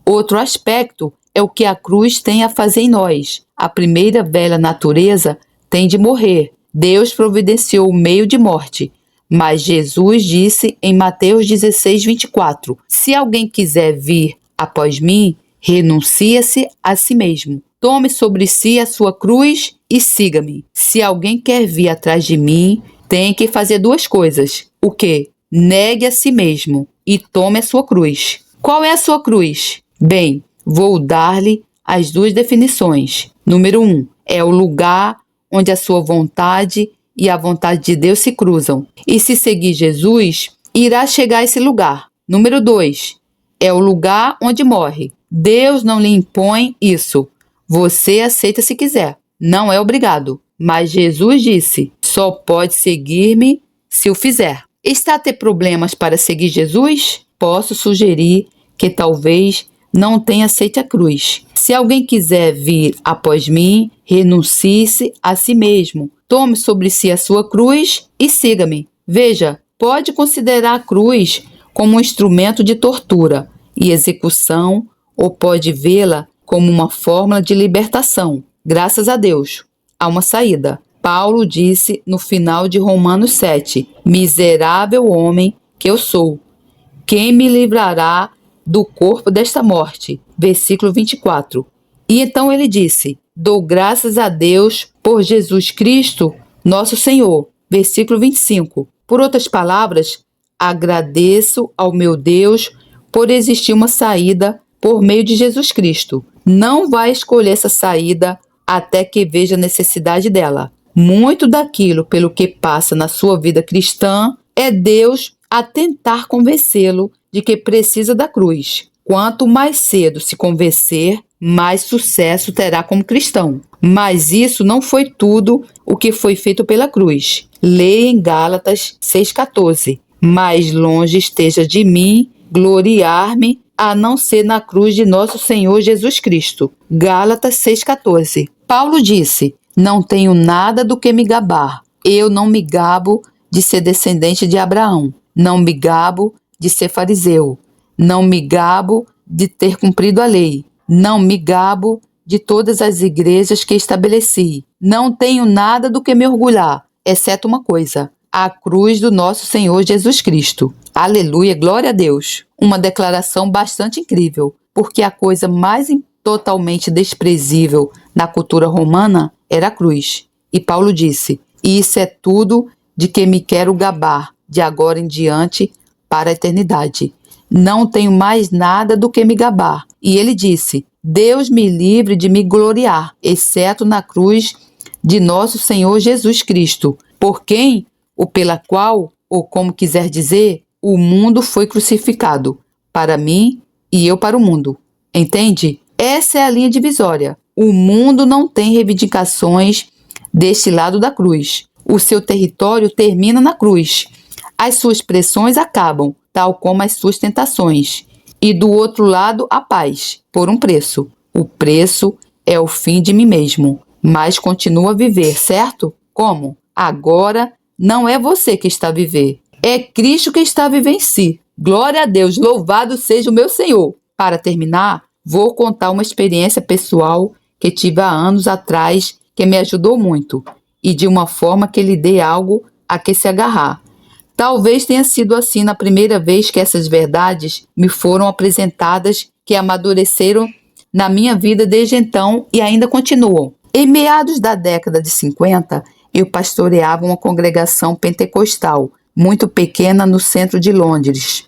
Outro aspecto é o que a cruz tem a fazer em nós. A primeira velha natureza tem de morrer. Deus providenciou o meio de morte. Mas Jesus disse em Mateus 16:24: se alguém quiser vir após mim, renuncie-se a si mesmo. Tome sobre si a sua cruz e siga-me. Se alguém quer vir atrás de mim, tem que fazer duas coisas. O quê? Negue a si mesmo e tome a sua cruz. Qual é a sua cruz? Bem, vou dar-lhe as duas definições. Número 1, é o lugar onde a sua vontade e a vontade de Deus se cruzam. E se seguir Jesus, irá chegar a esse lugar. Número 2, é o lugar onde morre. Deus não lhe impõe isso. Você aceita se quiser. Não é obrigado. Mas Jesus disse: só pode seguir-me se o fizer. Está a ter problemas para seguir Jesus? Posso sugerir que talvez não tenha aceite a cruz. Se alguém quiser vir após mim, renuncie-se a si mesmo. Tome sobre si a sua cruz e siga-me. Veja, pode considerar a cruz como um instrumento de tortura e execução, ou pode vê-la como uma fórmula de libertação. Graças a Deus, há uma saída. Paulo disse no final de Romanos 7, miserável homem que eu sou, quem me livrará do corpo desta morte? Versículo 24. E então ele disse, dou graças a Deus por Jesus Cristo, nosso Senhor. Versículo 25. Por outras palavras, agradeço ao meu Deus por existir uma saída por meio de Jesus Cristo. Não vai escolher essa saída até que veja a necessidade dela. Muito daquilo pelo que passa na sua vida cristã é Deus a tentar convencê-lo de que precisa da cruz. Quanto mais cedo se convencer, mais sucesso terá como cristão. Mas isso não foi tudo o que foi feito pela cruz. Leia em Gálatas 6,14. Mais longe esteja de mim gloriar-me a não ser na cruz de nosso Senhor Jesus Cristo. Gálatas 6,14. Paulo disse, não tenho nada do que me gabar. Eu não me gabo de ser descendente de Abraão. Não me gabo de ser fariseu. Não me gabo de ter cumprido a lei. Não me gabo de todas as igrejas que estabeleci. Não tenho nada do que me orgulhar, exceto uma coisa, a cruz do nosso Senhor Jesus Cristo. Aleluia, glória a Deus. Uma declaração bastante incrível, porque a coisa mais totalmente desprezível na cultura romana era a cruz. E Paulo disse, isso é tudo de que me quero gabar, de agora em diante, para a eternidade. Não tenho mais nada do que me gabar. E ele disse, Deus me livre de me gloriar, exceto na cruz de nosso Senhor Jesus Cristo, por quem, ou pela qual, ou como quiser dizer, o mundo foi crucificado, para mim e eu para o mundo. Entende? Essa é a linha divisória. O mundo não tem reivindicações deste lado da cruz. O seu território termina na cruz. As suas pressões acabam, tal como as suas tentações. E do outro lado, a paz, por um preço. O preço é o fim de mim mesmo, mas continua a viver, certo? Como? Agora não é você que está a viver, é Cristo que está a viver em si. Glória a Deus, louvado seja o meu Senhor. Para terminar, vou contar uma experiência pessoal que tive há anos atrás que me ajudou muito e de uma forma que lhe dê algo a que se agarrar. Talvez tenha sido assim na primeira vez que essas verdades me foram apresentadas, que amadureceram na minha vida desde então e ainda continuam. Em meados da década de 50, eu pastoreava uma congregação pentecostal muito pequena no centro de Londres.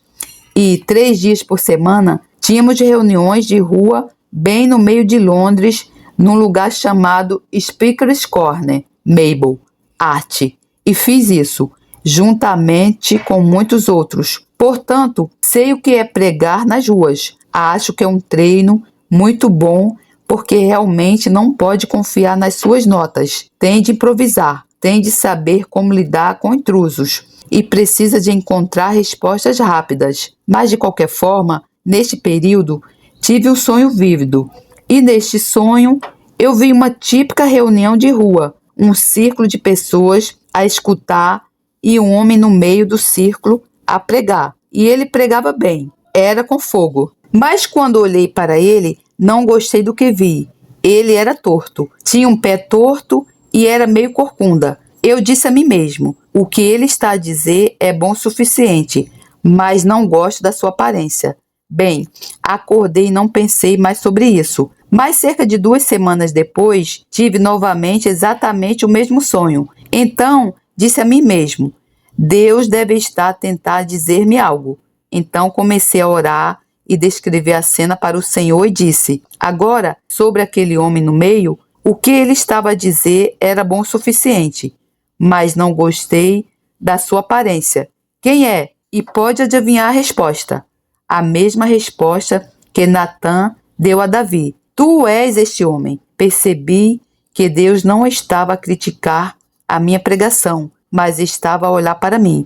E 3 dias por semana tínhamos reuniões de rua bem no meio de Londres, num lugar chamado Speaker's Corner, Mabel, Art. E fiz isso, juntamente com muitos outros. Portanto, sei o que é pregar nas ruas. Acho que é um treino muito bom, porque realmente não pode confiar nas suas notas. Tem de improvisar, tem de saber como lidar com intrusos e precisa de encontrar respostas rápidas. Mas, de qualquer forma, neste período, tive um sonho vívido. E neste sonho, eu vi uma típica reunião de rua, um círculo de pessoas a escutar e um homem no meio do círculo a pregar. E ele pregava bem, era com fogo. Mas quando olhei para ele, não gostei do que vi. Ele era torto, tinha um pé torto e era meio corcunda. Eu disse a mim mesmo, o que ele está a dizer é bom o suficiente, mas não gosto da sua aparência. Bem, acordei e não pensei mais sobre isso. Mas cerca de 2 semanas depois, tive novamente exatamente o mesmo sonho. Então, disse a mim mesmo, Deus deve estar a tentar dizer-me algo. Então comecei a orar e descrever a cena para o Senhor e disse, agora, sobre aquele homem no meio, o que ele estava a dizer era bom o suficiente, mas não gostei da sua aparência. Quem é? E pode adivinhar a resposta. A mesma resposta que Natã deu a Davi. Tu és este homem. Percebi que Deus não estava a criticar a minha pregação, mas estava a olhar para mim.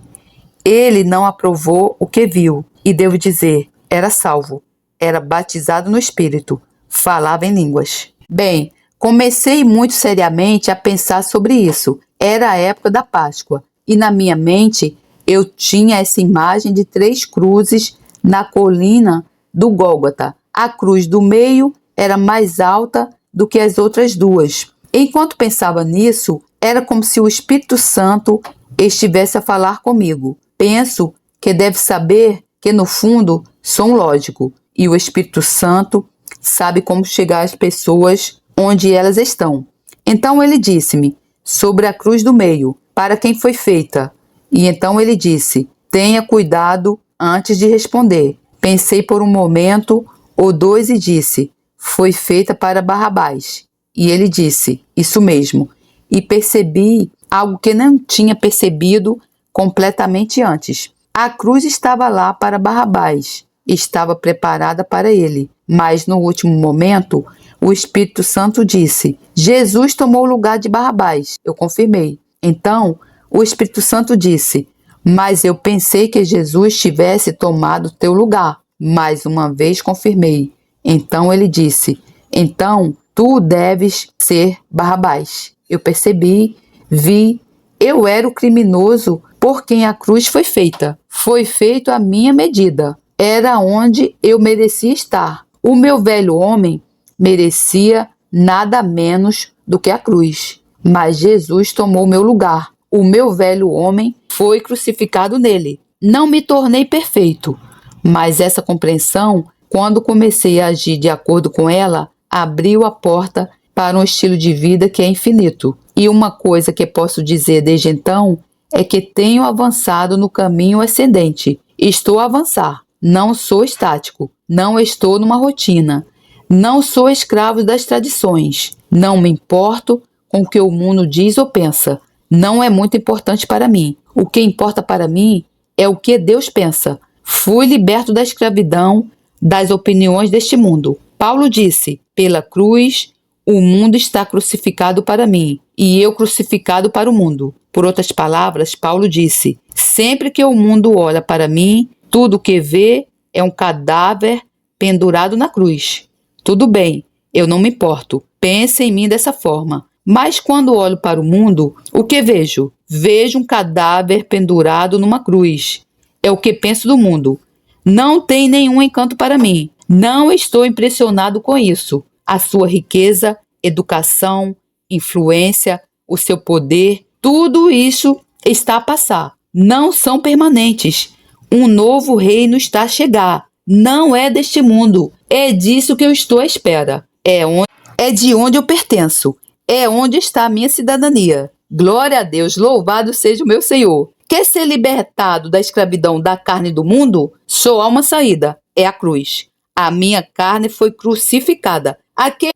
Ele não aprovou o que viu e devo dizer, era salvo, era batizado no Espírito, falava em línguas. Bem, comecei muito seriamente a pensar sobre isso. Era a época da Páscoa e na minha mente eu tinha essa imagem de 3 cruzes na colina do Gólgota. A cruz do meio era mais alta do que as outras 2. Enquanto pensava nisso, era como se o Espírito Santo estivesse a falar comigo. Penso que deve saber que no fundo sou um lógico e o Espírito Santo sabe como chegar às pessoas onde elas estão. Então ele disse-me sobre a cruz do meio, para quem foi feita. E então ele disse, tenha cuidado antes de responder. Pensei por um momento ou 2 e disse, foi feita para Barrabás. E ele disse, isso mesmo. E percebi algo que não tinha percebido completamente antes. A cruz estava lá para Barrabás, estava preparada para ele. Mas no último momento, o Espírito Santo disse, Jesus tomou o lugar de Barrabás. Eu confirmei. Então, o Espírito Santo disse, mas eu pensei que Jesus tivesse tomado teu lugar. Mais uma vez confirmei. Então ele disse, então tu deves ser Barrabás. Eu percebi, vi, eu era o criminoso por quem a cruz foi feita. Foi feito à minha medida. Era onde eu merecia estar. O meu velho homem merecia nada menos do que a cruz. Mas Jesus tomou meu lugar. O meu velho homem foi crucificado nele. Não me tornei perfeito, mas essa compreensão, quando comecei a agir de acordo com ela, abriu a porta para um estilo de vida que é infinito. E uma coisa que posso dizer desde então é que tenho avançado no caminho ascendente. Estou a avançar. Não sou estático. Não estou numa rotina. Não sou escravo das tradições. Não me importo com o que o mundo diz ou pensa. Não é muito importante para mim. O que importa para mim é o que Deus pensa. Fui liberto da escravidão, das opiniões deste mundo. Paulo disse, pela cruz, o mundo está crucificado para mim, e eu crucificado para o mundo. Por outras palavras, Paulo disse, sempre que o mundo olha para mim, tudo o que vê é um cadáver pendurado na cruz. Tudo bem, eu não me importo. Pense em mim dessa forma. Mas quando olho para o mundo, o que vejo? Vejo um cadáver pendurado numa cruz. É o que penso do mundo. Não tem nenhum encanto para mim. Não estou impressionado com isso. A sua riqueza, educação, influência, o seu poder, tudo isso está a passar. Não são permanentes. Um novo reino está a chegar. não é deste mundo. É disso que eu estou à espera. É de onde eu pertenço. É onde está a minha cidadania. Glória a Deus, louvado seja o meu Senhor. Quer ser libertado da escravidão da carne do mundo? Só há uma saída, é a cruz. A minha carne foi crucificada.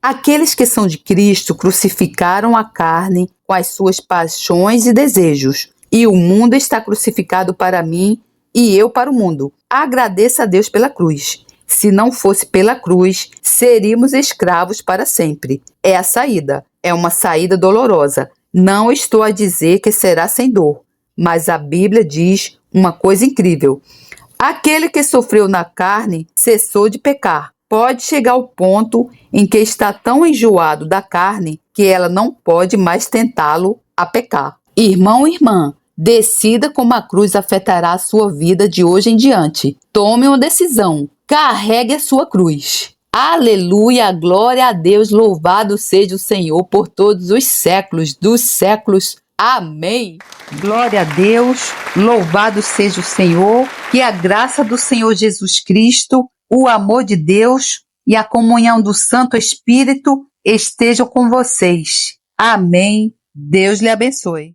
Aqueles que são de Cristo crucificaram a carne com as suas paixões e desejos. E o mundo está crucificado para mim e eu para o mundo. Agradeça a Deus pela cruz. Se não fosse pela cruz, seríamos escravos para sempre. É a saída. É uma saída dolorosa. Não estou a dizer que será sem dor, mas a Bíblia diz uma coisa incrível. Aquele que sofreu na carne cessou de pecar. Pode chegar ao ponto em que está tão enjoado da carne que ela não pode mais tentá-lo a pecar. Irmão e irmã, decida como a cruz afetará a sua vida de hoje em diante. Tome uma decisão. Carregue a sua cruz. Aleluia, glória a Deus, louvado seja o Senhor por todos os séculos dos séculos. Amém. Glória a Deus, louvado seja o Senhor, que a graça do Senhor Jesus Cristo, o amor de Deus e a comunhão do Santo Espírito estejam com vocês. Amém. Deus lhe abençoe.